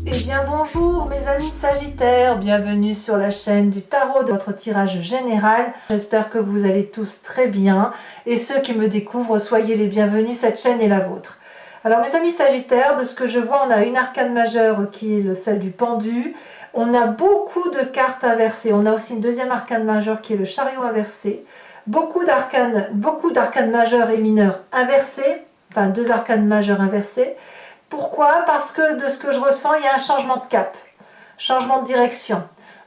Eh bien bonjour mes amis Sagittaires, bienvenue sur la chaîne du tarot de votre tirage général. J'espère que vous allez tous très bien et ceux qui me découvrent, soyez les bienvenus, cette chaîne est la vôtre. Alors mes amis Sagittaires, de ce que je vois, on a une arcane majeure qui est celle du pendu. On a beaucoup de cartes inversées, on a aussi une deuxième arcane majeure qui est le chariot inversé. Beaucoup d'arcanes majeurs et mineurs inversés, enfin deux arcanes majeures inversées. Pourquoi? Parce que de ce que je ressens, il y a un changement de cap, changement de direction,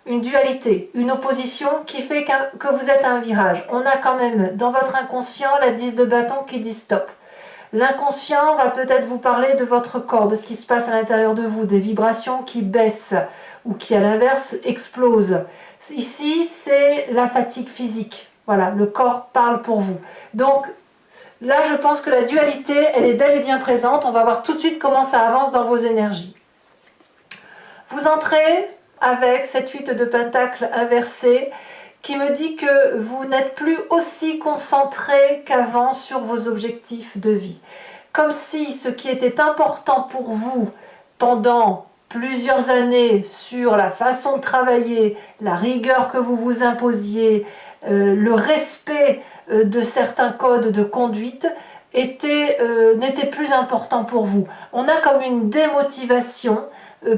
une dualité, une opposition qui fait que vous êtes à un virage. On a quand même dans votre inconscient la 10 de bâton qui dit stop. L'inconscient va peut-être vous parler de votre corps, de ce qui se passe à l'intérieur de vous, des vibrations qui baissent ou qui à l'inverse explosent. Ici, c'est la fatigue physique. Voilà, le corps parle pour vous. Donc, là, je pense que la dualité, elle est bel et bien présente. On va voir tout de suite comment ça avance dans vos énergies. Vous entrez avec cette 8 de pentacle inversée qui me dit que vous n'êtes plus aussi concentré qu'avant sur vos objectifs de vie. Comme si ce qui était important pour vous pendant plusieurs années sur la façon de travailler, la rigueur que vous vous imposiez, le respect de certains codes de conduite n'était plus important pour vous. On a comme une démotivation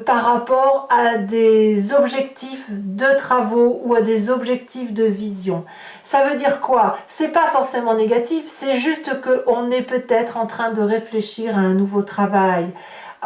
par rapport à des objectifs de travaux ou à des objectifs de vision. Ça veut dire quoi? C'est pas forcément négatif, c'est juste qu'on est peut-être en train de réfléchir à un nouveau travail.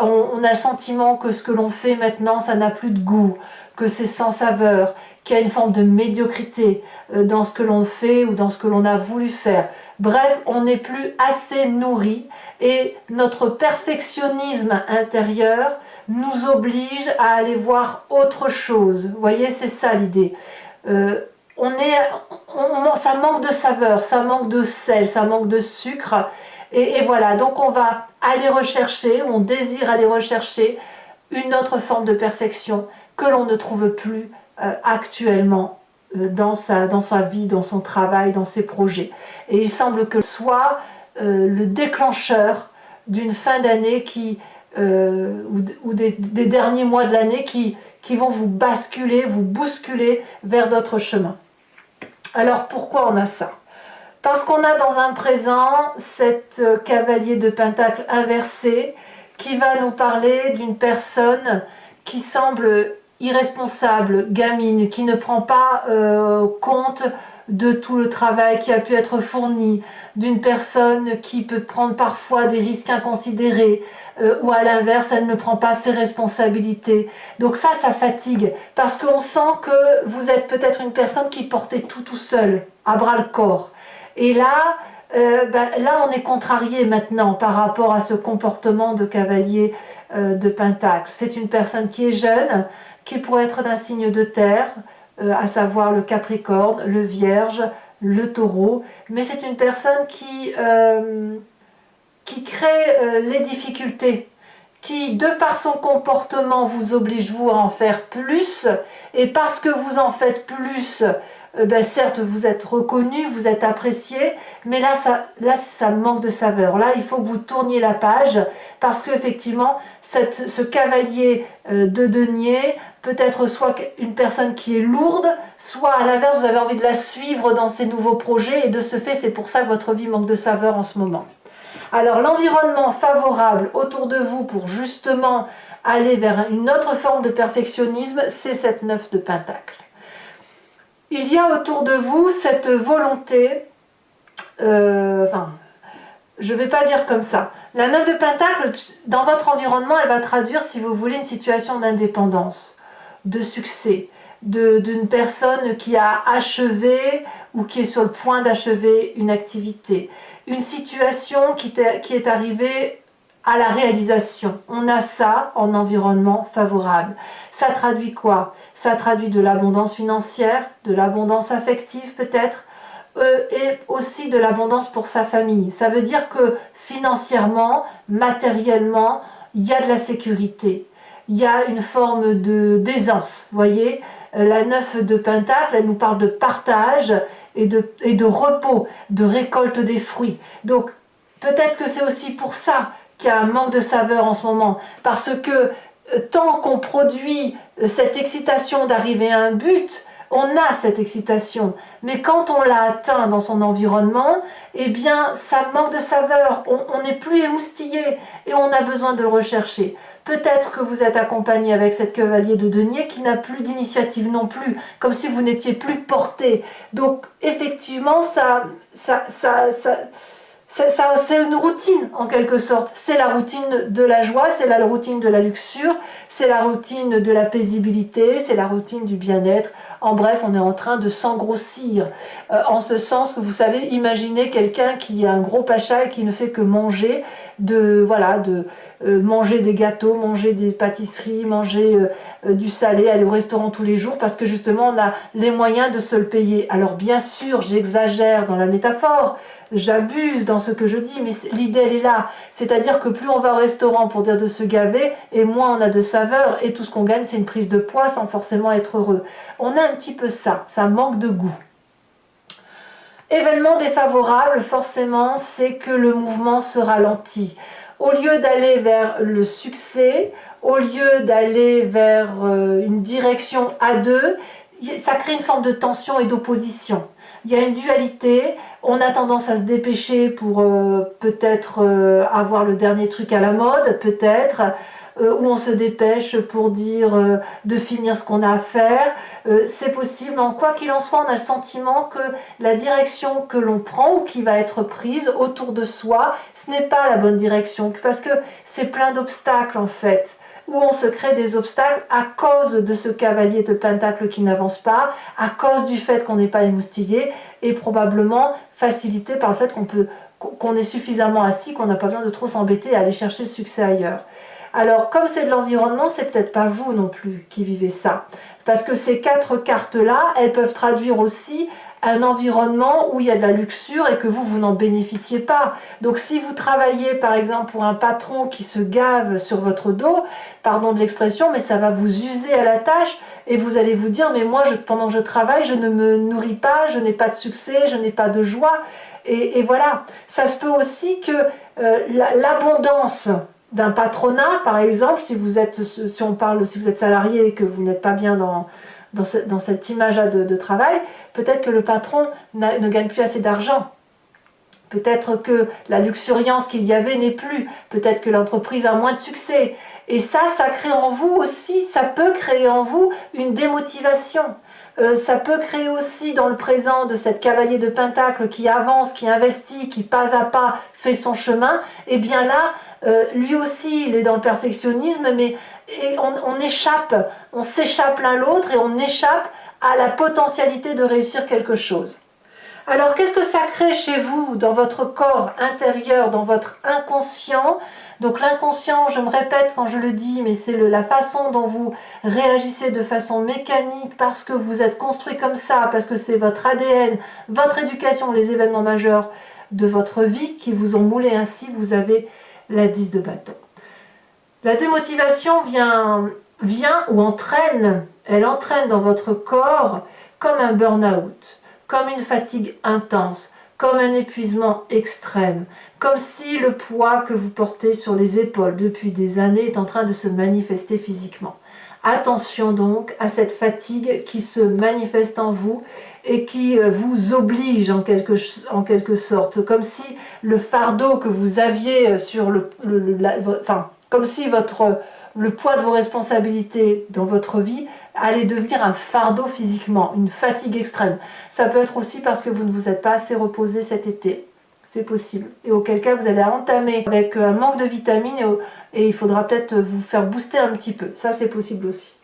On a le sentiment que ce que l'on fait maintenant, ça n'a plus de goût, que c'est sans saveur, qu'il y a une forme de médiocrité dans ce que l'on fait ou dans ce que l'on a voulu faire. Bref, on n'est plus assez nourri et notre perfectionnisme intérieur nous oblige à aller voir autre chose. Vous voyez, c'est ça l'idée. Ça manque de saveur, ça manque de sel, ça manque de sucre. Et voilà, donc on va aller rechercher, on désire aller rechercher une autre forme de perfection que l'on ne trouve plus actuellement dans sa vie, dans son travail, dans ses projets. Et il semble que ce soit le déclencheur d'une fin d'année ou des derniers mois de l'année qui vont vous basculer, vous bousculer vers d'autres chemins. Alors pourquoi on a ça? Parce qu'on a dans un présent cette cavalier de pentacle inversé qui va nous parler d'une personne qui semble irresponsable, gamine, qui ne prend pas compte de tout le travail qui a pu être fourni, d'une personne qui peut prendre parfois des risques inconsidérés, ou à l'inverse, elle ne prend pas ses responsabilités. Donc ça fatigue, parce qu'on sent que vous êtes peut-être une personne qui portait tout seul, à bras le corps. Et là, on est contrarié maintenant par rapport à ce comportement de cavalier de pentacle. C'est une personne qui est jeune, qui pourrait être d'un signe de terre, à savoir le Capricorne, le Vierge, le Taureau, mais c'est une personne qui crée les difficultés, qui, de par son comportement, vous oblige, vous, à en faire plus, et parce que vous en faites plus, certes, vous êtes reconnu, vous êtes apprécié, mais là, ça manque de saveur. Là, il faut que vous tourniez la page, parce qu'effectivement, ce cavalier de denier peut être soit une personne qui est lourde, soit à l'inverse, vous avez envie de la suivre dans ses nouveaux projets, et de ce fait, c'est pour ça que votre vie manque de saveur en ce moment. Alors, l'environnement favorable autour de vous pour justement aller vers une autre forme de perfectionnisme, c'est cette 9 de pentacle. Il y a autour de vous cette volonté, je ne vais pas dire comme ça. La 9 de pentacle, dans votre environnement, elle va traduire, si vous voulez, une situation d'indépendance, de succès, d'une personne qui a achevé ou qui est sur le point d'achever une activité. Une situation qui est arrivée à la réalisation. On a ça en environnement favorable. Ça traduit quoi? Ça traduit de l'abondance financière, de l'abondance affective peut-être, et aussi de l'abondance pour sa famille. Ça veut dire que financièrement, matériellement, il y a de la sécurité. Il y a une forme d'aisance, vous voyez. La 9 de pentacle, elle nous parle de partage et de repos, de récolte des fruits. Donc, peut-être que c'est aussi pour ça qu'il y a un manque de saveur en ce moment, parce que tant qu'on produit cette excitation d'arriver à un but, on a cette excitation, mais quand on l'a atteint dans son environnement, eh bien ça manque de saveur, on n'est plus émoustillé et on a besoin de le rechercher. Peut-être que vous êtes accompagné avec cette cavalier de denier qui n'a plus d'initiative non plus, comme si vous n'étiez plus porté. Donc effectivement, c'est une routine en quelque sorte. C'est la routine de la joie, c'est la routine de la luxure, c'est la routine de la paisibilité, c'est la routine du bien-être. En bref, on est en train de s'engrossir. En ce sens que vous savez, imaginez quelqu'un qui a un gros pacha et qui ne fait que manger, manger des gâteaux, manger des pâtisseries, manger du salé, aller au restaurant tous les jours parce que justement on a les moyens de se le payer. Alors bien sûr, j'exagère dans la métaphore, j'abuse dans ce que je dis, mais l'idée elle est là. C'est-à-dire que plus on va au restaurant pour dire de se gaver, et moins on a de saveur, et tout ce qu'on gagne c'est une prise de poids sans forcément être heureux. On a un petit peu ça manque de goût. Événement défavorable, forcément, c'est que le mouvement se ralentit. Au lieu d'aller vers le succès, au lieu d'aller vers une direction à deux, ça crée une forme de tension et d'opposition. Il y a une dualité, on a tendance à se dépêcher pour peut-être avoir le dernier truc à la mode, peut-être, où on se dépêche pour dire de finir ce qu'on a à faire. C'est possible, en quoi qu'il en soit, on a le sentiment que la direction que l'on prend ou qui va être prise autour de soi, ce n'est pas la bonne direction, parce que c'est plein d'obstacles en fait, où on se crée des obstacles à cause de ce cavalier de pentacle qui n'avance pas, à cause du fait qu'on n'est pas émoustillé, et probablement facilité par le fait qu'on est suffisamment assis, qu'on n'a pas besoin de trop s'embêter à aller chercher le succès ailleurs. Alors, comme c'est de l'environnement, c'est peut-être pas vous non plus qui vivez ça. Parce que ces 4 cartes-là, elles peuvent traduire aussi un environnement où il y a de la luxure et que vous n'en bénéficiez pas. Donc si vous travaillez par exemple pour un patron qui se gave sur votre dos, pardon de l'expression, mais ça va vous user à la tâche et vous allez vous dire mais moi pendant que je travaille, je ne me nourris pas, je n'ai pas de succès, je n'ai pas de joie. Et voilà, ça se peut aussi que l'abondance d'un patronat, par exemple, si vous êtes salarié et que vous n'êtes pas bien dans cette image de travail, peut-être que le patron ne gagne plus assez d'argent. Peut-être que la luxuriance qu'il y avait n'est plus. Peut-être que l'entreprise a moins de succès. Et ça crée en vous aussi, ça peut créer en vous une démotivation. Ça peut créer aussi dans le présent de cette cavalier de pentacle qui avance, qui investit, qui pas à pas fait son chemin. Et bien là, lui aussi, il est dans le perfectionnisme, mais on s'échappe l'un l'autre et on échappe à la potentialité de réussir quelque chose. Alors, qu'est-ce que ça crée chez vous, dans votre corps intérieur, dans votre inconscient? Donc l'inconscient, je me répète quand je le dis, mais c'est la façon dont vous réagissez de façon mécanique parce que vous êtes construit comme ça, parce que c'est votre ADN, votre éducation, les événements majeurs de votre vie qui vous ont moulé ainsi, vous avez la 10 de bâton. La démotivation vient ou entraîne, elle entraîne dans votre corps comme un burn-out, comme une fatigue intense, comme un épuisement extrême, comme si le poids que vous portez sur les épaules depuis des années est en train de se manifester physiquement. Attention donc à cette fatigue qui se manifeste en vous et qui vous oblige en quelque sorte, comme si le fardeau que vous aviez sur comme si le poids de vos responsabilités dans votre vie allait devenir un fardeau physiquement, une fatigue extrême. Ça peut être aussi parce que vous ne vous êtes pas assez reposé cet été. C'est possible. Et auquel cas, vous allez entamer avec un manque de vitamines et il faudra peut-être vous faire booster un petit peu. Ça, c'est possible aussi.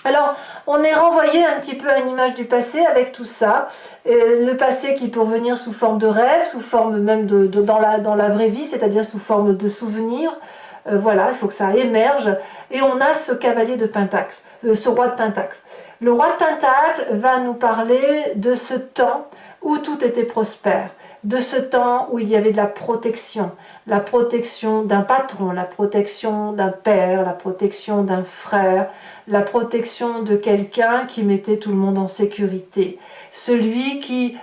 Alors, on est renvoyé un petit peu à une image du passé avec tout ça. Le passé qui peut venir sous forme de rêve, sous forme même dans la vraie vie, c'est-à-dire sous forme de souvenirs. Voilà, il faut que ça émerge. Et on a ce cavalier de pentacle, ce roi de pentacle. Le roi de pentacle va nous parler de ce temps où tout était prospère, de ce temps où il y avait de la protection d'un patron, la protection d'un père, la protection d'un frère, la protection de quelqu'un qui mettait tout le monde en sécurité, celui qui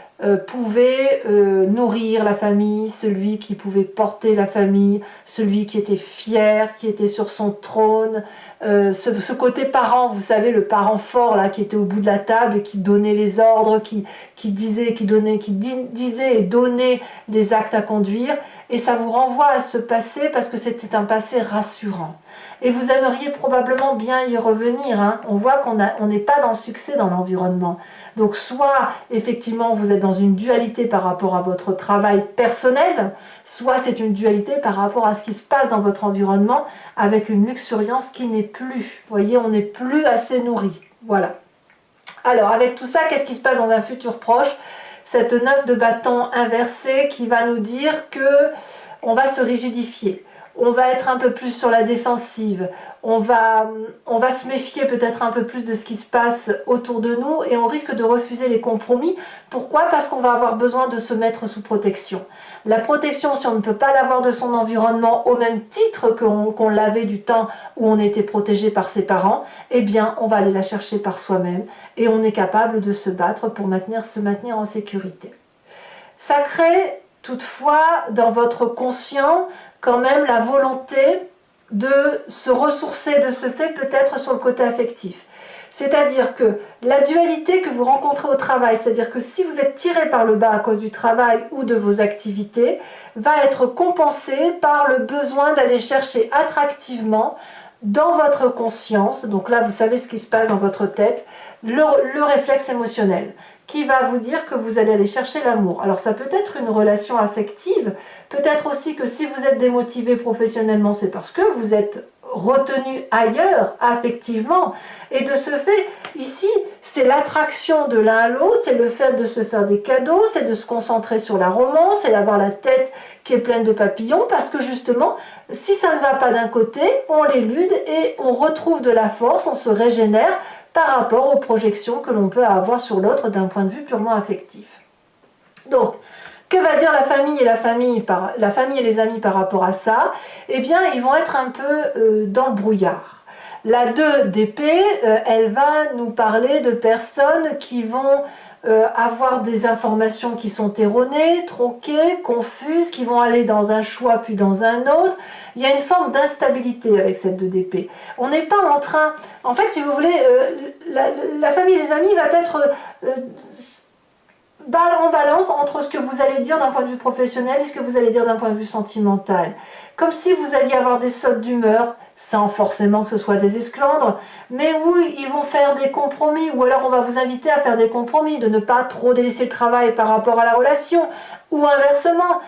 pouvait nourrir la famille, celui qui pouvait porter la famille, celui qui était fier, qui était sur son trône, ce côté parent, vous savez, le parent fort là, qui était au bout de la table et qui donnait les ordres, qui disait et donnait les actes à conduire, et ça vous renvoie à ce passé parce que c'était un passé rassurant. Et vous aimeriez probablement bien y revenir, hein. On voit qu'on n'est pas dans le succès dans l'environnement. Donc soit effectivement vous êtes dans une dualité par rapport à votre travail personnel, soit c'est une dualité par rapport à ce qui se passe dans votre environnement avec une luxuriance qui n'est plus. Vous voyez, on n'est plus assez nourri. Voilà. Alors avec tout ça, qu'est-ce qui se passe dans un futur proche? Cette 9 de bâton inversée qui va nous dire que on va se rigidifier. On va être un peu plus sur la défensive, on va se méfier peut-être un peu plus de ce qui se passe autour de nous et on risque de refuser les compromis. Pourquoi? Parce qu'on va avoir besoin de se mettre sous protection. La protection, si on ne peut pas l'avoir de son environnement au même titre qu'on l'avait du temps où on était protégé par ses parents, eh bien on va aller la chercher par soi-même et on est capable de se battre pour se maintenir en sécurité. Ça crée toutefois dans votre conscient quand même la volonté de se ressourcer de ce fait peut-être sur le côté affectif. C'est-à-dire que la dualité que vous rencontrez au travail, c'est-à-dire que si vous êtes tiré par le bas à cause du travail ou de vos activités, va être compensée par le besoin d'aller chercher attractivement dans votre conscience, donc là vous savez ce qui se passe dans votre tête, le réflexe émotionnel qui va vous dire que vous allez aller chercher l'amour. Alors ça peut être une relation affective, peut-être aussi que si vous êtes démotivé professionnellement, c'est parce que vous êtes retenu ailleurs affectivement, et de ce fait, ici, c'est l'attraction de l'un à l'autre, c'est le fait de se faire des cadeaux, c'est de se concentrer sur la romance, c'est d'avoir la tête qui est pleine de papillons, parce que justement, si ça ne va pas d'un côté, on l'élude et on retrouve de la force, on se régénère par rapport aux projections que l'on peut avoir sur l'autre d'un point de vue purement affectif. Donc, que va dire la famille et les amis par rapport à ça? Eh bien, ils vont être un peu dans le brouillard. La 2 d'épée, elle va nous parler de personnes qui vont avoir des informations qui sont erronées, tronquées, confuses, qui vont aller dans un choix puis dans un autre. Il y a une forme d'instabilité avec cette 2 d'épée. On n'est pas en train... En fait, si vous voulez, la famille et les amis va être en balance entre ce que vous allez dire d'un point de vue professionnel et ce que vous allez dire d'un point de vue sentimental. Comme si vous alliez avoir des sautes d'humeur, sans forcément que ce soit des esclandres, mais où ils vont faire des compromis, ou alors on va vous inviter à faire des compromis, de ne pas trop délaisser le travail par rapport à la relation, ou inversement.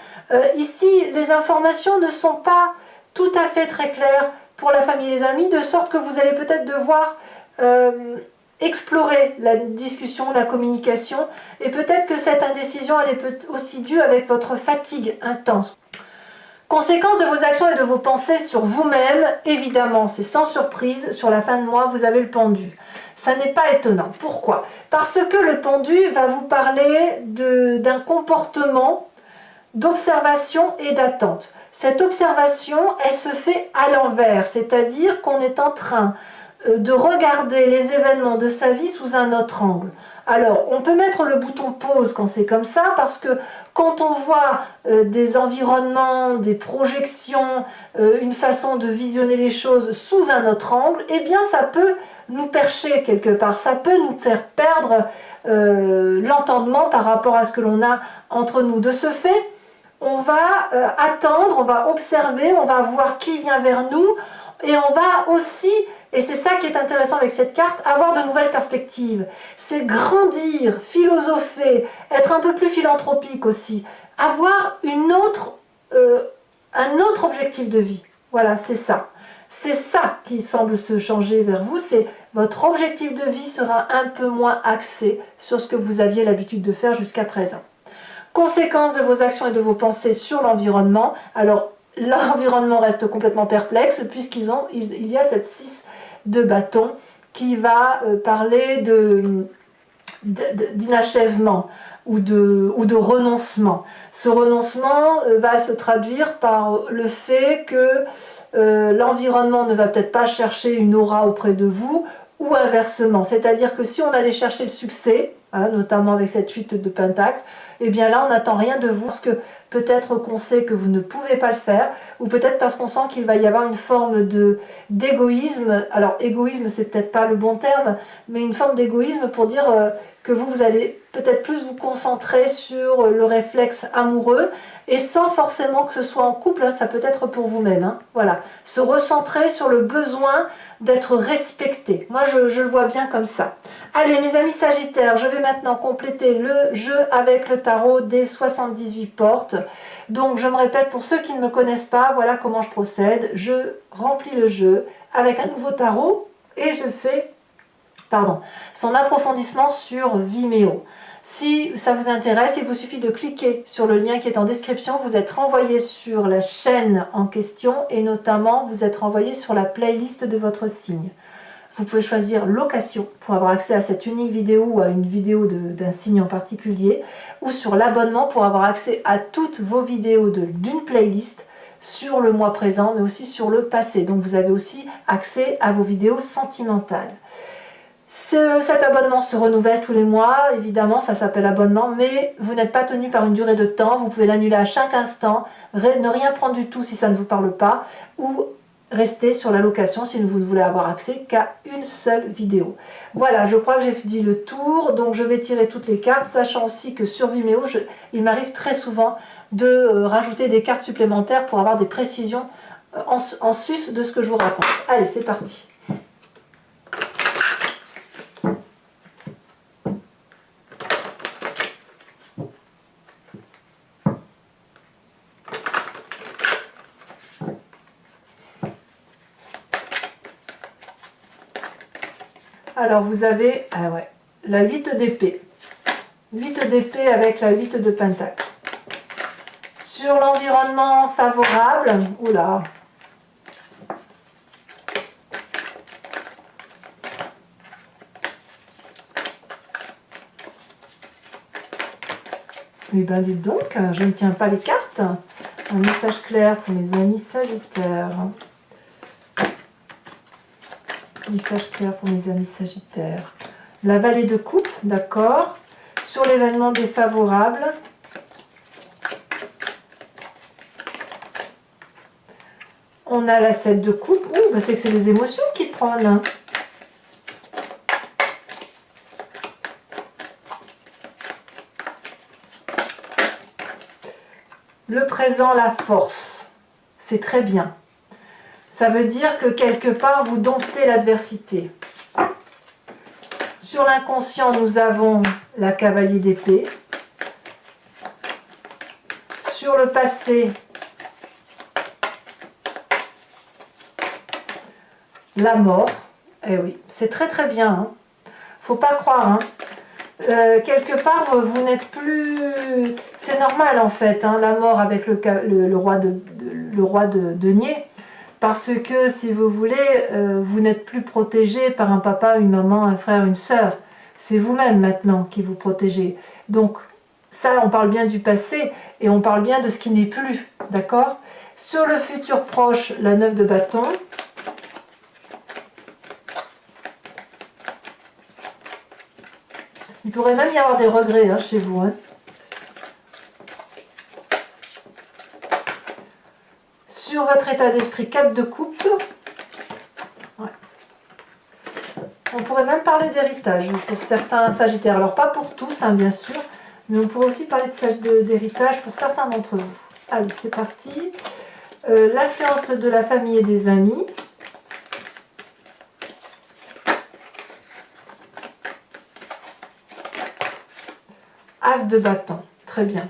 Ici, les informations ne sont pas tout à fait très claires pour la famille et les amis, de sorte que vous allez peut-être devoir explorer la discussion, la communication, et peut-être que cette indécision elle est aussi due avec votre fatigue intense. Conséquence de vos actions et de vos pensées sur vous-même, évidemment, c'est sans surprise, sur la fin de mois, vous avez le pendu. Ça n'est pas étonnant. Pourquoi? Parce que le pendu va vous parler d'un comportement d'observation et d'attente. Cette observation, elle se fait à l'envers, c'est-à-dire qu'on est en train de regarder les événements de sa vie sous un autre angle. Alors, on peut mettre le bouton pause quand c'est comme ça, parce que quand on voit des environnements, des projections, une façon de visionner les choses sous un autre angle, eh bien ça peut nous percher quelque part, ça peut nous faire perdre l'entendement par rapport à ce que l'on a entre nous. De ce fait, on va attendre, on va observer, on va voir qui vient vers nous, et on va aussi... Et c'est ça qui est intéressant avec cette carte, avoir de nouvelles perspectives. C'est grandir, philosopher, être un peu plus philanthropique aussi. Avoir un autre objectif de vie. Voilà, c'est ça. C'est ça qui semble se changer vers vous. C'est votre objectif de vie sera un peu moins axé sur ce que vous aviez l'habitude de faire jusqu'à présent. Conséquence de vos actions et de vos pensées sur l'environnement. Alors, l'environnement reste complètement perplexe puisqu'il y a cette 6 de bâton qui va parler d'inachèvement ou de renoncement. Ce renoncement va se traduire par le fait que l'environnement ne va peut-être pas chercher une aura auprès de vous, ou inversement. C'est-à-dire que si on allait chercher le succès, hein, notamment avec cette 8 de pentacle, et bien là on n'attend rien de vous, parce que peut-être qu'on sait que vous ne pouvez pas le faire, ou peut-être parce qu'on sent qu'il va y avoir une forme d'égoïsme. Alors égoïsme c'est peut-être pas le bon terme, mais une forme d'égoïsme pour dire que vous allez peut-être plus vous concentrer sur le réflexe amoureux, et sans forcément que ce soit en couple, hein, ça peut être pour vous-même, hein, voilà, se recentrer sur le besoin d'être respecté. Moi je le vois bien comme ça. Allez mes amis Sagittaires, je vais maintenant compléter le jeu avec le tarot des 78 portes. Donc je me répète pour ceux qui ne me connaissent pas, voilà comment je procède. Je remplis le jeu avec un nouveau tarot et je fais son approfondissement sur Vimeo. Si ça vous intéresse, il vous suffit de cliquer sur le lien qui est en description. Vous êtes renvoyé sur la chaîne en question et notamment vous êtes renvoyé sur la playlist de votre signe. Vous pouvez choisir location pour avoir accès à cette unique vidéo ou à une vidéo d'un signe en particulier, ou sur l'abonnement pour avoir accès à toutes vos vidéos d'une playlist sur le mois présent mais aussi sur le passé. Donc vous avez aussi accès à vos vidéos sentimentales. Cet abonnement se renouvelle tous les mois, évidemment ça s'appelle abonnement, mais vous n'êtes pas tenu par une durée de temps, vous pouvez l'annuler à chaque instant, ne rien prendre du tout si ça ne vous parle pas, ou rester sur la location si vous ne voulez avoir accès qu'à une seule vidéo. Voilà, je crois que j'ai dit le tour, donc je vais tirer toutes les cartes, sachant aussi que sur Vimeo, il m'arrive très souvent de rajouter des cartes supplémentaires pour avoir des précisions en sus de ce que je vous raconte. Allez, c'est parti. Alors vous avez la 8 d'épée. 8 d'épée avec la 8 de pentacle. Sur l'environnement favorable, oula. Eh bien dites donc, je ne tiens pas les cartes. Un message clair pour mes amis Sagittaires. Message clair pour mes amis Sagittaires. La vallée de coupe, d'accord. Sur l'événement défavorable. On a la 7 de coupe. Ouh, bah c'est que c'est les émotions qui prennent. Le présent, la force. C'est très bien. Ça veut dire que quelque part, vous domptez l'adversité. Sur l'inconscient, nous avons la cavalier d'épée. Sur le passé, la mort. Eh oui, c'est très très bien. Hein. Faut pas croire. Hein. Quelque part, vous n'êtes plus... C'est normal en fait, hein, la mort avec le roi de denier. Parce que, si vous voulez, vous n'êtes plus protégé par un papa, une maman, un frère, une sœur. C'est vous-même maintenant qui vous protégez. Donc, ça, on parle bien du passé et on parle bien de ce qui n'est plus. D'accord? Sur le futur proche, la 9 de bâton. Il pourrait même y avoir des regrets hein, chez vous. Hein. Sur votre état d'esprit, 4 de coupe. Ouais. On pourrait même parler d'héritage pour certains Sagittaires. Alors pas pour tous, hein, bien sûr, mais on pourrait aussi parler d'héritage pour certains d'entre vous. Allez, c'est parti. L'influence de la famille et des amis. As de bâton, très bien.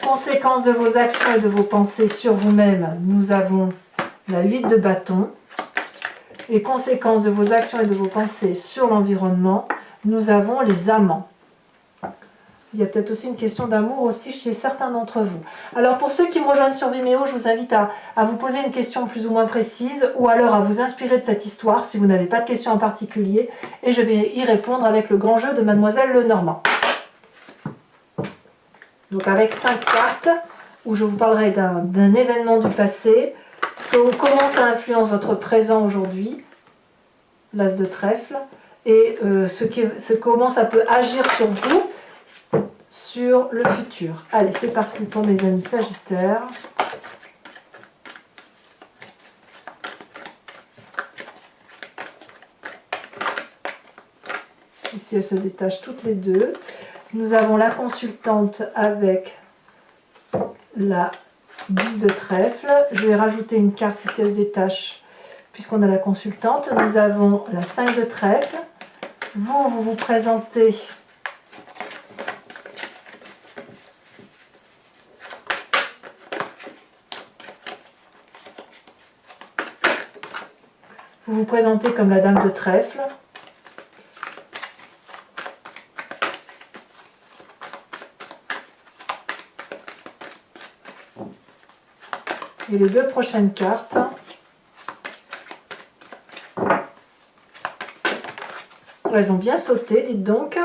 Conséquences de vos actions et de vos pensées sur vous-même, nous avons la 8 de bâton. Et conséquences de vos actions et de vos pensées sur l'environnement, nous avons les amants. Il y a peut-être aussi une question d'amour aussi chez certains d'entre vous. Alors pour ceux qui me rejoignent sur Vimeo, je vous invite à vous poser une question plus ou moins précise ou alors à vous inspirer de cette histoire si vous n'avez pas de question en particulier. Et je vais y répondre avec le grand jeu de Mademoiselle Lenormand. Donc avec 5 cartes, où je vous parlerai d'un événement du passé, comment ça influence votre présent aujourd'hui, l'as de trèfle, et comment ça peut agir sur vous, sur le futur. Allez, c'est parti pour mes amis Sagittaires. Ici, elles se détachent toutes les deux. Nous avons la consultante avec la 10 de trèfle. Je vais rajouter une carte ici, elle se détache, puisqu'on a la consultante. Nous avons la 5 de trèfle. Vous vous présentez comme la dame de trèfle. Et les deux prochaines cartes, elles ont bien sauté, dites donc.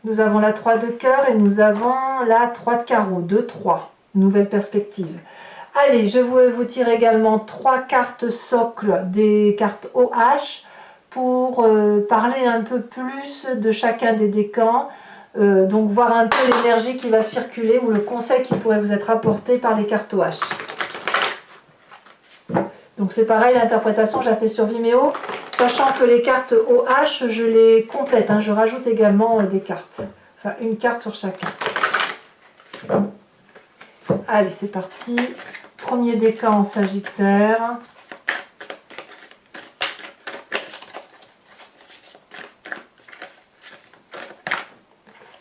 Nous avons la 3 de cœur et nous avons la 3 de carreau, 2-3, nouvelle perspective. Allez, je vais vous tirer également 3 cartes socles, des cartes OH, pour parler un peu plus de chacun des décans. Donc voir un peu l'énergie qui va circuler ou le conseil qui pourrait vous être apporté par les cartes OH. Donc c'est pareil, l'interprétation je la fais sur Vimeo, sachant que les cartes OH je les complète, hein, je rajoute également des cartes, enfin une carte sur chacun. Allez, c'est parti, premier décan en Sagittaire.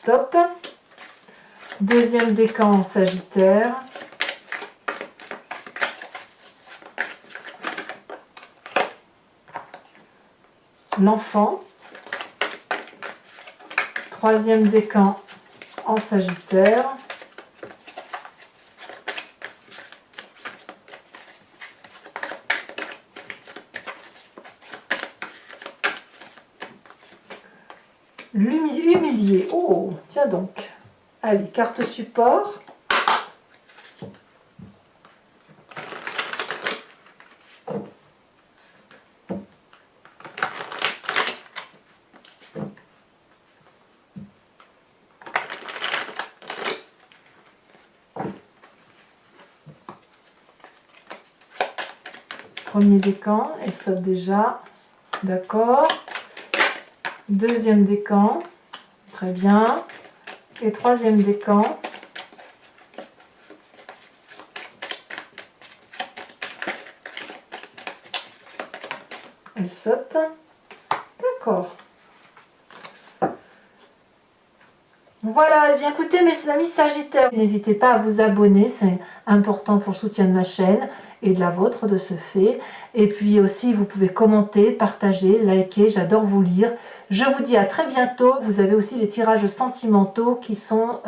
Stop. Deuxième décan en Sagittaire. L'enfant. Troisième décan en Sagittaire. L'humilié. Oh, tiens donc. Allez, carte support. Premier décan, elle saute déjà. D'accord. Deuxième décan, très bien. Et troisième décan. Elle saute. D'accord. Voilà, et bien écoutez mes amis Sagittaires, n'hésitez pas à vous abonner, c'est important pour le soutien de ma chaîne et de la vôtre de ce fait. Et puis aussi, vous pouvez commenter, partager, liker, j'adore vous lire. Je vous dis à très bientôt. Vous avez aussi les tirages sentimentaux qui sont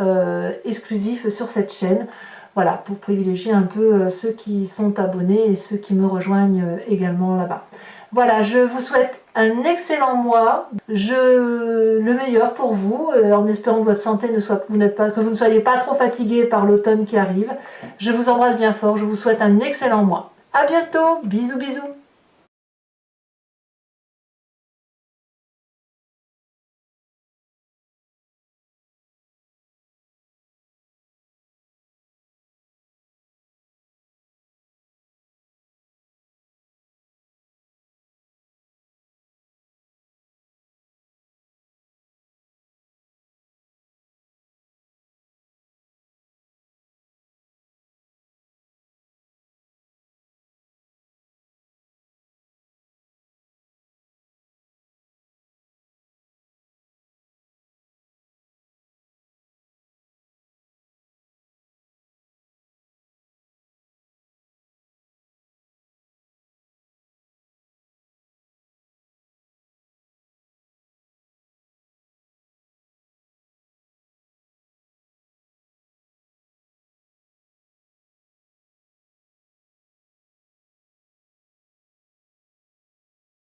exclusifs sur cette chaîne. Voilà, pour privilégier un peu ceux qui sont abonnés et ceux qui me rejoignent également là-bas. Voilà, je vous souhaite un excellent mois, le meilleur pour vous, en espérant que votre santé que vous ne soyez pas trop fatigué par l'automne qui arrive. Je vous embrasse bien fort, je vous souhaite un excellent mois. À bientôt, bisous bisous.